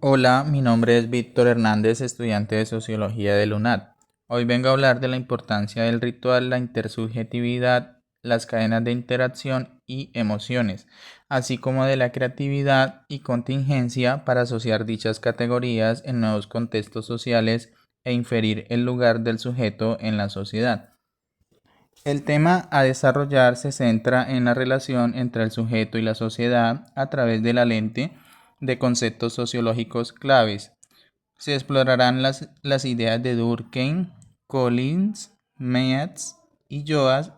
Hola, mi nombre es Víctor Hernández, estudiante de Sociología del UNAD. Hoy vengo a hablar de la importancia del ritual, la intersubjetividad, las cadenas de interacción y emociones, así como de la creatividad y contingencia para asociar dichas categorías en nuevos contextos sociales e inferir el lugar del sujeto en la sociedad. El tema a desarrollar se centra en la relación entre el sujeto y la sociedad a través de la lente de conceptos sociológicos claves. Se explorarán las ideas de Durkheim, Collins, Meads y Joas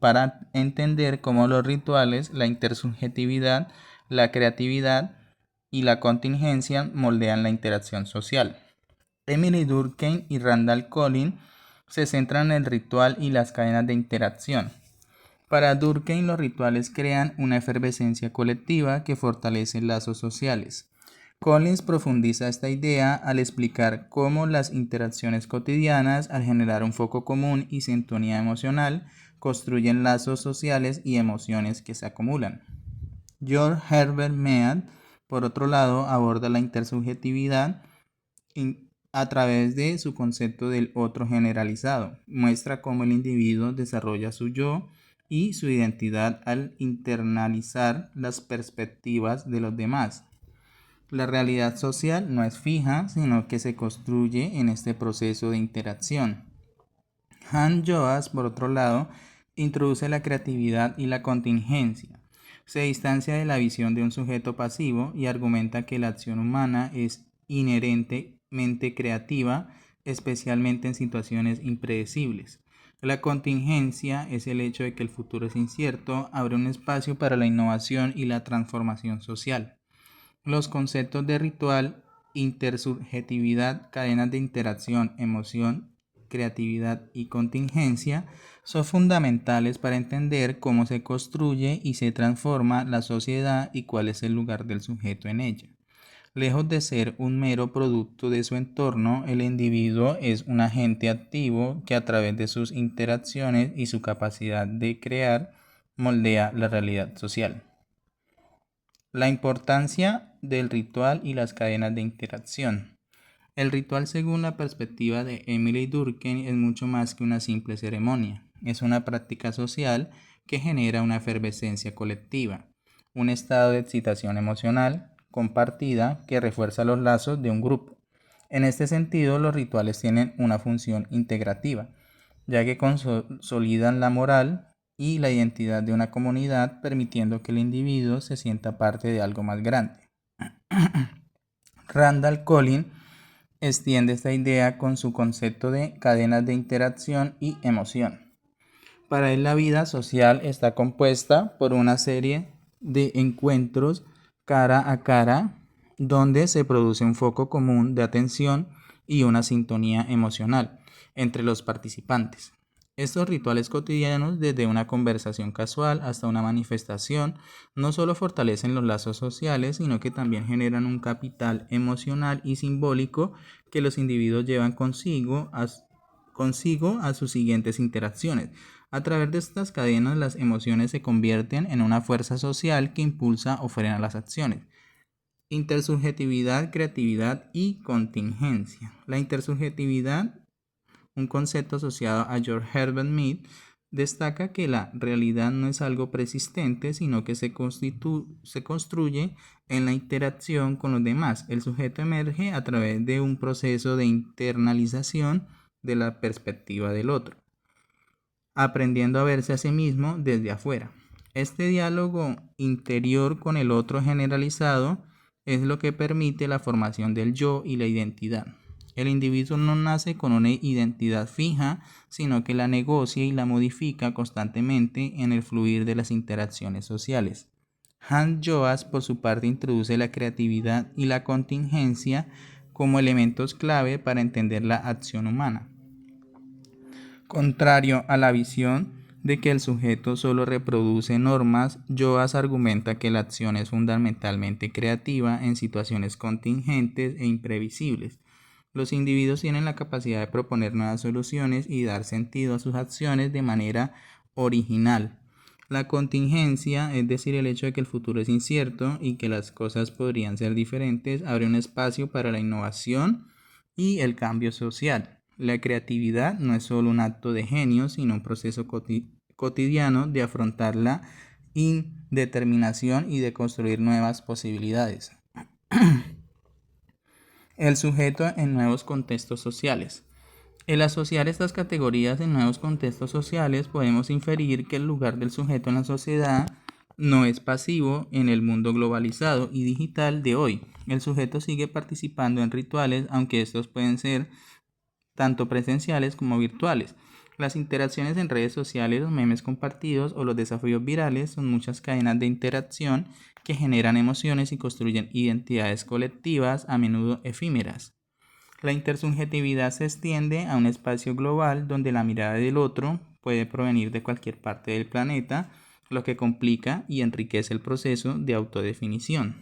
para entender cómo los rituales, la intersubjetividad, la creatividad y la contingencia moldean la interacción social. Emily Durkheim y Randall Collins se centran en el ritual y las cadenas de interacción. Para Durkheim, los rituales crean una efervescencia colectiva que fortalece lazos sociales. Collins profundiza esta idea al explicar cómo las interacciones cotidianas, al generar un foco común y sintonía emocional, construyen lazos sociales y emociones que se acumulan. George Herbert Mead, por otro lado, aborda la intersubjetividad a través de su concepto del otro generalizado. Muestra cómo el individuo desarrolla su yo y su identidad al internalizar las perspectivas de los demás. La realidad social no es fija, sino que se construye en este proceso de interacción. Hans Joas, por otro lado, introduce la creatividad y la contingencia. Se distancia de la visión de un sujeto pasivo y argumenta que la acción humana es inherentemente creativa, especialmente en situaciones impredecibles. La contingencia es el hecho de que el futuro es incierto, abre un espacio para la innovación y la transformación social. Los conceptos de ritual, intersubjetividad, cadenas de interacción, emoción, creatividad y contingencia son fundamentales para entender cómo se construye y se transforma la sociedad y cuál es el lugar del sujeto en ella. Lejos de ser un mero producto de su entorno, el individuo es un agente activo que a través de sus interacciones y su capacidad de crear moldea la realidad social. La importancia del ritual y las cadenas de interacción. El ritual, según la perspectiva de Emily Durkheim, es mucho más que una simple ceremonia. Es una práctica social que genera una efervescencia colectiva, un estado de excitación emocional compartida que refuerza los lazos de un grupo. En este sentido, los rituales tienen una función integrativa, ya que consolidan la moral y la identidad de una comunidad, permitiendo que el individuo se sienta parte de algo más grande. Randall Collins extiende esta idea con su concepto de cadenas de interacción y emoción. Para él, la vida social está compuesta por una serie de encuentros cara a cara donde se produce un foco común de atención y una sintonía emocional entre los participantes. Estos rituales cotidianos, desde una conversación casual hasta una manifestación, no solo fortalecen los lazos sociales, sino que también generan un capital emocional y simbólico que los individuos llevan consigo a sus siguientes interacciones. A través de estas cadenas, las emociones se convierten en una fuerza social que impulsa o frena las acciones. Intersubjetividad, creatividad y contingencia. La intersubjetividad, un concepto asociado a George Herbert Mead, destaca que la realidad no es algo persistente, sino que se construye en la interacción con los demás. El sujeto emerge a través de un proceso de internalización de la perspectiva del otro, aprendiendo a verse a sí mismo desde afuera. Este diálogo interior con el otro generalizado es lo que permite la formación del yo y la identidad. El individuo no nace con una identidad fija, sino que la negocia y la modifica constantemente en el fluir de las interacciones sociales. Hans Joas, por su parte, introduce la creatividad y la contingencia como elementos clave para entender la acción humana. Contrario a la visión de que el sujeto solo reproduce normas, Joas argumenta que la acción es fundamentalmente creativa en situaciones contingentes e imprevisibles. Los individuos tienen la capacidad de proponer nuevas soluciones y dar sentido a sus acciones de manera original. La contingencia, es decir, el hecho de que el futuro es incierto y que las cosas podrían ser diferentes, abre un espacio para la innovación y el cambio social. La creatividad no es solo un acto de genio, sino un proceso cotidiano de afrontar la indeterminación y de construir nuevas posibilidades. El sujeto en nuevos contextos sociales. El asociar estas categorías en nuevos contextos sociales, podemos inferir que el lugar del sujeto en la sociedad no es pasivo en el mundo globalizado y digital de hoy. El sujeto sigue participando en rituales, aunque estos pueden ser tanto presenciales como virtuales. Las interacciones en redes sociales, los memes compartidos o los desafíos virales son muchas cadenas de interacción que generan emociones y construyen identidades colectivas, a menudo efímeras. La intersubjetividad se extiende a un espacio global donde la mirada del otro puede provenir de cualquier parte del planeta, lo que complica y enriquece el proceso de autodefinición.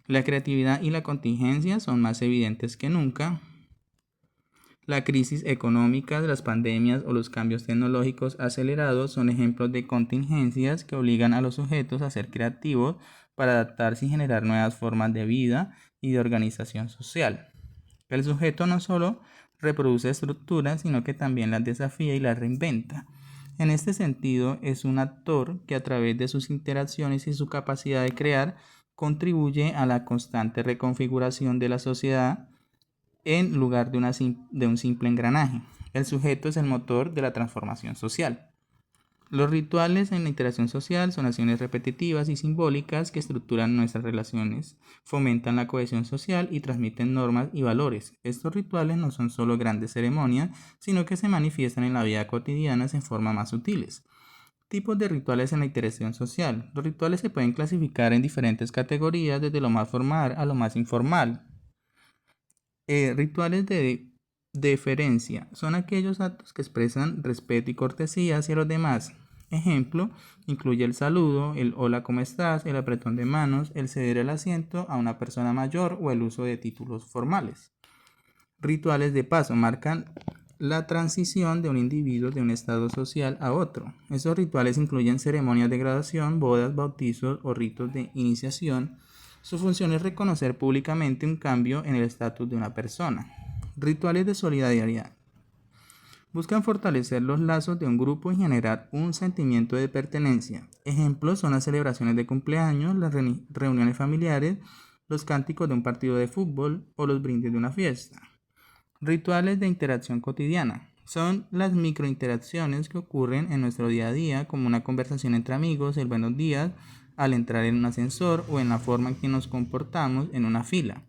La creatividad y la contingencia son más evidentes que nunca. La crisis económica, las pandemias o los cambios tecnológicos acelerados son ejemplos de contingencias que obligan a los sujetos a ser creativos para adaptarse y generar nuevas formas de vida y de organización social. El sujeto no solo reproduce estructuras, sino que también las desafía y las reinventa. En este sentido, es un actor que a través de sus interacciones y su capacidad de crear, contribuye a la constante reconfiguración de la sociedad en lugar de un simple engranaje. El sujeto es el motor de la transformación social. Los rituales en la interacción social son acciones repetitivas y simbólicas que estructuran nuestras relaciones, fomentan la cohesión social y transmiten normas y valores. Estos rituales no son solo grandes ceremonias, sino que se manifiestan en la vida cotidiana en formas más sutiles. Tipos de rituales en la interacción social. Los rituales se pueden clasificar en diferentes categorías, desde lo más formal a lo más informal. Rituales de deferencia son aquellos actos que expresan respeto y cortesía hacia los demás. Ejemplo, incluye el saludo, el hola, ¿cómo estás?, el apretón de manos, el ceder el asiento a una persona mayor o el uso de títulos formales. Rituales de paso marcan la transición de un individuo de un estado social a otro. Esos rituales incluyen ceremonias de graduación, bodas, bautizos o ritos de iniciación. Su función es reconocer públicamente un cambio en el estatus de una persona. Rituales de solidaridad. Buscan fortalecer los lazos de un grupo y generar un sentimiento de pertenencia. Ejemplos son las celebraciones de cumpleaños, las reuniones familiares, los cánticos de un partido de fútbol o los brindis de una fiesta. Rituales de interacción cotidiana. Son las microinteracciones que ocurren en nuestro día a día, como una conversación entre amigos, el buenos días, al entrar en un ascensor o en la forma en que nos comportamos en una fila.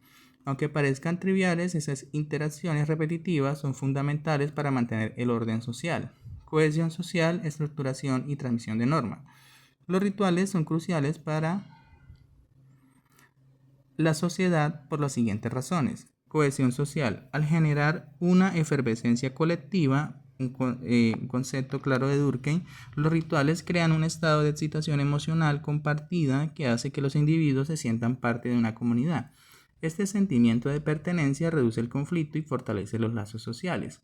Aunque parezcan triviales, esas interacciones repetitivas son fundamentales para mantener el orden social, cohesión social, estructuración y transmisión de normas. Los rituales son cruciales para la sociedad por las siguientes razones. Cohesión social. Al generar una efervescencia colectiva, un concepto claro de Durkheim, los rituales crean un estado de excitación emocional compartida que hace que los individuos se sientan parte de una comunidad. Este sentimiento de pertenencia reduce el conflicto y fortalece los lazos sociales.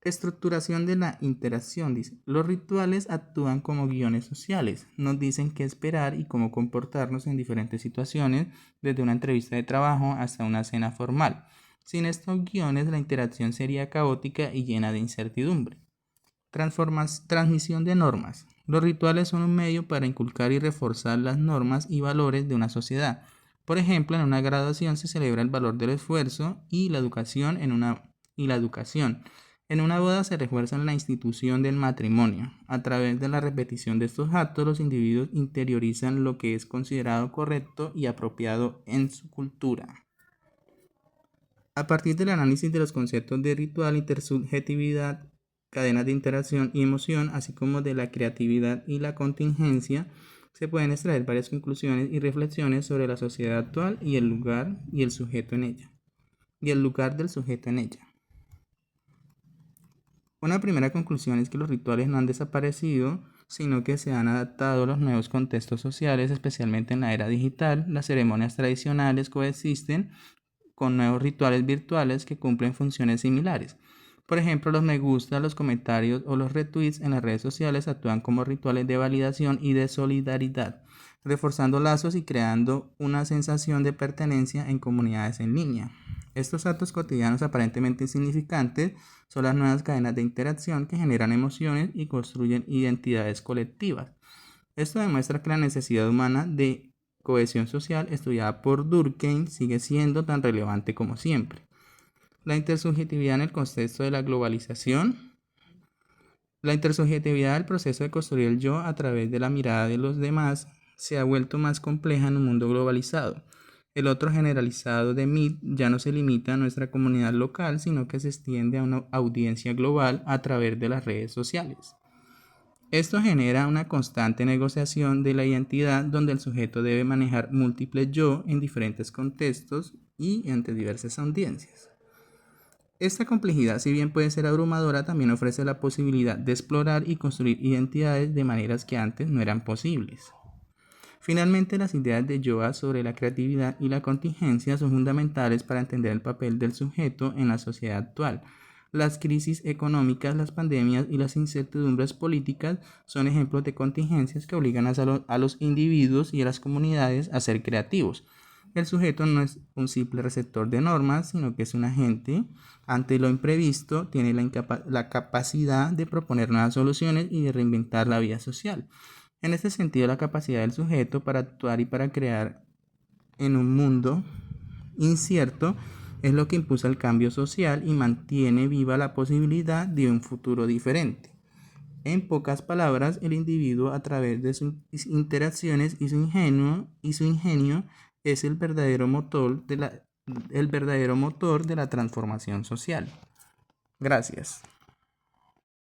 Estructuración de la interacción, dice. Los rituales actúan como guiones sociales, nos dicen qué esperar y cómo comportarnos en diferentes situaciones, desde una entrevista de trabajo hasta una cena formal. Sin estos guiones, la interacción sería caótica y llena de incertidumbre. Transmisión de normas. Los rituales son un medio para inculcar y reforzar las normas y valores de una sociedad. Por ejemplo, en una graduación se celebra el valor del esfuerzo y la educación En una boda se refuerza la institución del matrimonio. A través de la repetición de estos actos, los individuos interiorizan lo que es considerado correcto y apropiado en su cultura. A partir del análisis de los conceptos de ritual, intersubjetividad, cadenas de interacción y emoción, así como de la creatividad y la contingencia, se pueden extraer varias conclusiones y reflexiones sobre la sociedad actual y el lugar y el sujeto en ella. Y el lugar del sujeto en ella. Una primera conclusión es que los rituales no han desaparecido, sino que se han adaptado a los nuevos contextos sociales, especialmente en la era digital. Las ceremonias tradicionales coexisten con nuevos rituales virtuales que cumplen funciones similares. Por ejemplo, los me gusta, los comentarios o los retweets en las redes sociales actúan como rituales de validación y de solidaridad, reforzando lazos y creando una sensación de pertenencia en comunidades en línea. Estos actos cotidianos aparentemente insignificantes son las nuevas cadenas de interacción que generan emociones y construyen identidades colectivas. Esto demuestra que la necesidad humana de cohesión social estudiada por Durkheim sigue siendo tan relevante como siempre. La intersubjetividad en el contexto de la globalización. La intersubjetividad del proceso de construir el yo a través de la mirada de los demás se ha vuelto más compleja en un mundo globalizado. El otro generalizado de Mead ya no se limita a nuestra comunidad local, sino que se extiende a una audiencia global a través de las redes sociales. Esto genera una constante negociación de la identidad donde el sujeto debe manejar múltiples yo en diferentes contextos y ante diversas audiencias. Esta complejidad, si bien puede ser abrumadora, también ofrece la posibilidad de explorar y construir identidades de maneras que antes no eran posibles. Finalmente, las ideas de Joa sobre la creatividad y la contingencia son fundamentales para entender el papel del sujeto en la sociedad actual. Las crisis económicas, las pandemias y las incertidumbres políticas son ejemplos de contingencias que obligan a los individuos y a las comunidades a ser creativos. El sujeto no es un simple receptor de normas, sino que es un agente. Ante lo imprevisto, tiene la capacidad de proponer nuevas soluciones y de reinventar la vida social. En este sentido, la capacidad del sujeto para actuar y para crear en un mundo incierto es lo que impulsa el cambio social y mantiene viva la posibilidad de un futuro diferente. En pocas palabras, el individuo, a través de sus interacciones y su ingenio es el verdadero motor de la transformación social. Gracias.